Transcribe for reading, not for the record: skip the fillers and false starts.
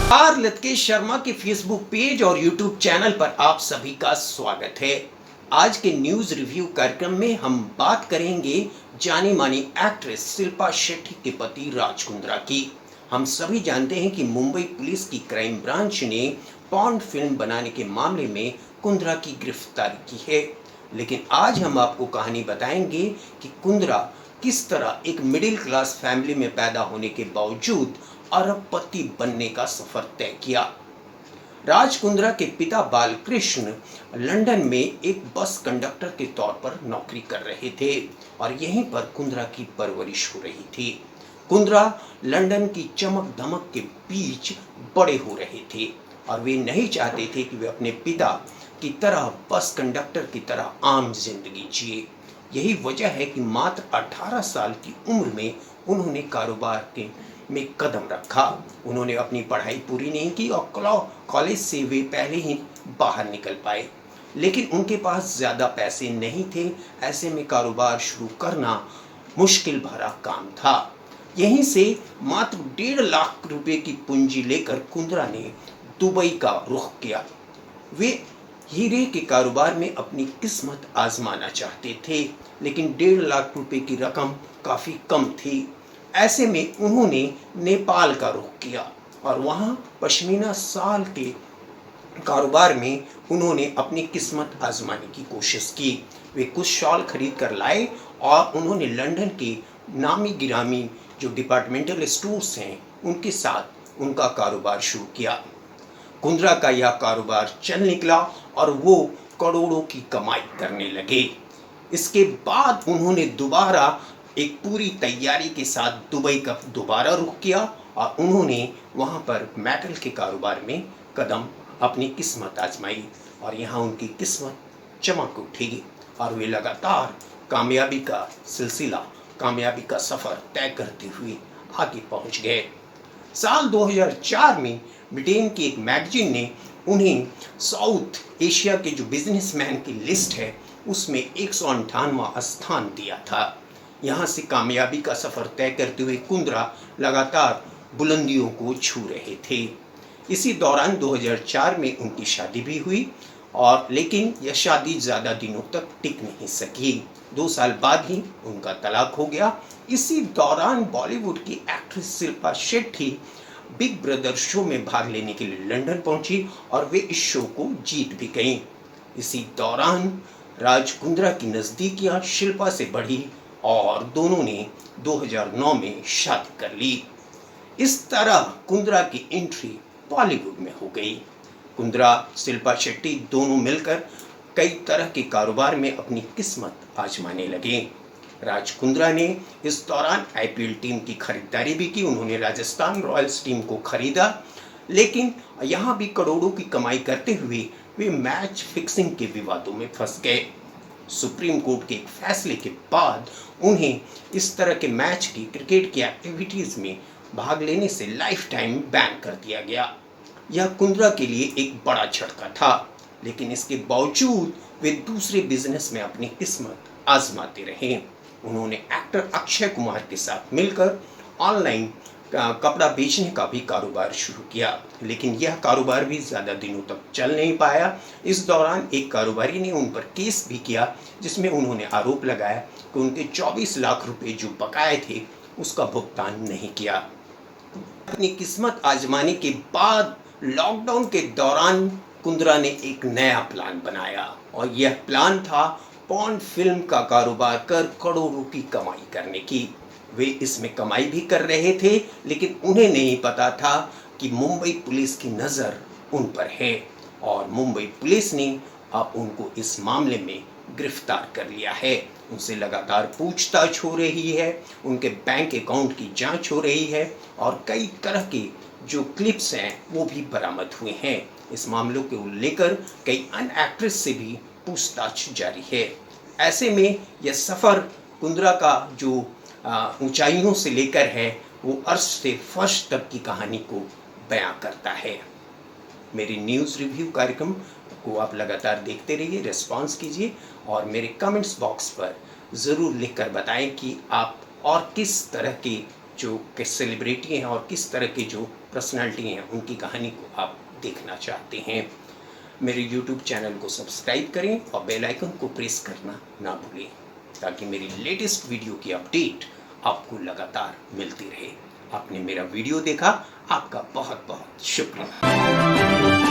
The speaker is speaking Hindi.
नमस्कार, लतकेश शर्मा के फेसबुक पेज और यूट्यूब चैनल पर आप सभी का स्वागत है। आज के न्यूज रिव्यू कार्यक्रम में हम बात करेंगे जानी मानी एक्ट्रेस शिल्पा शेट्टी के पति राज कुंद्रा की। हम सभी जानते हैं कि मुंबई पुलिस की क्राइम ब्रांच ने पॉर्न फिल्म बनाने के मामले में कुंद्रा की गिरफ्तारी की है, लेकिन आज हम आपको कहानी बताएंगे कि कुंद्रा किस तरह एक मिडिल क्लास फैमिली में पैदा होने के बावजूद अरबपति बनने का सफर तय किया। राज कुंद्रा के पिता बालकृष्ण लंदन में एक बस कंडक्टर के तौर पर नौकरी कर रहे थे और यहीं पर कुंद्रा की परवरिश हो रही थी। कुंद्रा लंदन की चमक धमक के बीच बड़े हो रहे थे और वे नहीं चाहते थे कि वे अपने पिता की तरह बस कंडक्टर की तरह आम जिंदगी जिए। यही वजह है कि मात्र 18 साल की उम्र में उन्होंने कारोबार में कदम रखा। उन्होंने अपनी पढ़ाई पूरी नहीं की और कॉलेज से वे पहले ही बाहर निकल पाए, लेकिन उनके पास ज़्यादा पैसे नहीं थे। ऐसे में कारोबार शुरू करना मुश्किल भरा काम था। यहीं से मात्र 1.5 लाख रुपए की पूंजी लेकर कुंद्रा ने दुबई का रुख किया। वे हीरे के कारोबार में अपनी किस्मत आजमाना चाहते थे, लेकिन 1.5 लाख रुपए की रकम काफ़ी कम थी। ऐसे में उन्होंने नेपाल का रुख किया और वहाँ पश्मीना शाल के कारोबार में उन्होंने अपनी किस्मत आजमाने की कोशिश की। वे कुछ शॉल खरीद कर लाए और उन्होंने लंदन के नामी गिरामी जो डिपार्टमेंटल स्टोर्स हैं उनके साथ उनका कारोबार शुरू किया। कुंद्रा का यह कारोबार चल निकला और वो करोड़ों की कमाई करने लगे। इसके बाद उन्होंने दोबारा एक पूरी तैयारी के साथ दुबई का दोबारा रुख किया और उन्होंने वहाँ पर मेटल के कारोबार में कदम अपनी किस्मत आजमाई और यहाँ उनकी किस्मत चमक उठी और वे लगातार कामयाबी का सिलसिला, कामयाबी का सफ़र तय करते हुए आगे पहुँच गए। साल 2004 में ब्रिटेन की एक मैगजीन ने उन्हें साउथ एशिया के जो बिजनेसमैन की लिस्ट है उसमें 158वां स्थान दिया था। यहाँ से कामयाबी का सफ़र तय करते हुए कुंद्रा लगातार बुलंदियों को छू रहे थे। इसी दौरान 2004 में उनकी शादी भी हुई और लेकिन यह शादी ज़्यादा दिनों तक टिक नहीं सकी। 2 साल बाद ही उनका तलाक हो गया। इसी दौरान बॉलीवुड की actress Shilpa Shetty big brother show में भाग लेने के लिए लंदन पहुंची और वे इस शो को जीत भी गईं। इसी दौरान राज कुंद्रा की नज़दीकियां शिल्पा से बढ़ी और दोनों ने 2009 में शादी कर ली। इस तरह कुंद्रा की एंट्री बॉलीवुड में हो गई। कुंद्रा शिल्पा शेट्टी दोनों मिलकर कई तरह के कारोबार में अपनी किस्मत आजमाने लगे। राज कुंद्रा ने इस दौरान आईपीएल टीम की खरीदारी भी की। उन्होंने राजस्थान रॉयल्स टीम को खरीदा, लेकिन यहाँ भी करोड़ों की कमाई करते हुए वे मैच फिक्सिंग के विवादों में फंस गए। सुप्रीम कोर्ट के एक फैसले के बाद उन्हें इस तरह के मैच की, क्रिकेट की एक्टिविटीज़ में भाग लेने से लाइफ टाइम बैन कर दिया गया। यह कुंद्रा के लिए एक बड़ा झटका था, लेकिन इसके बावजूद वे दूसरे बिजनेस में अपनी किस्मत आजमाते रहे। उन्होंने एक्टर अक्षय कुमार के साथ मिलकर ऑनलाइन कपड़ा बेचने का भी कारोबार शुरू किया, लेकिन यह कारोबार भी ज़्यादा दिनों तक चल नहीं पाया। इस दौरान एक कारोबारी ने उन पर केस भी किया, जिसमें उन्होंने आरोप लगाया कि उनके 24 लाख रुपए जो बकाए थे उसका भुगतान नहीं किया। अपनी किस्मत आजमाने के बाद लॉकडाउन के दौरान कुंद्रा ने एक नया प्लान बनाया और यह प्लान था पॉर्न फिल्म का कारोबार कर करोड़ों की कमाई करने की। वे इसमें कमाई भी कर रहे थे, लेकिन उन्हें नहीं पता था कि मुंबई पुलिस की नज़र उन पर है और मुंबई पुलिस ने अब उनको इस मामले में गिरफ्तार कर लिया है। उनसे लगातार पूछताछ हो रही है, उनके बैंक अकाउंट की जांच हो रही है और कई तरह के जो क्लिप्स हैं वो भी बरामद हुए हैं। इस मामलों को लेकर कई अन्य एक्ट्रेस से भी पूछताछ जारी है। ऐसे में यह सफ़र कुंद्रा का जो ऊंचाइयों से लेकर है वो अर्श से फर्श तक की कहानी को बयां करता है। मेरे न्यूज़ रिव्यू कार्यक्रम को आप लगातार देखते रहिए, रिस्पॉन्स कीजिए और मेरे कमेंट्स बॉक्स पर ज़रूर लिखकर बताएं कि आप और किस तरह के जो कि सेलिब्रिटी हैं और किस तरह की जो पर्सनालिटी हैं उनकी कहानी को आप देखना चाहते हैं, मेरे YouTube चैनल को सब्सक्राइब करें और बेल आइकन को प्रेस करना ना भूलें, ताकि मेरी लेटेस्ट वीडियो की अपडेट आपको लगातार मिलती रहे। आपने मेरा वीडियो देखा, आपका बहुत बहुत शुक्रिया।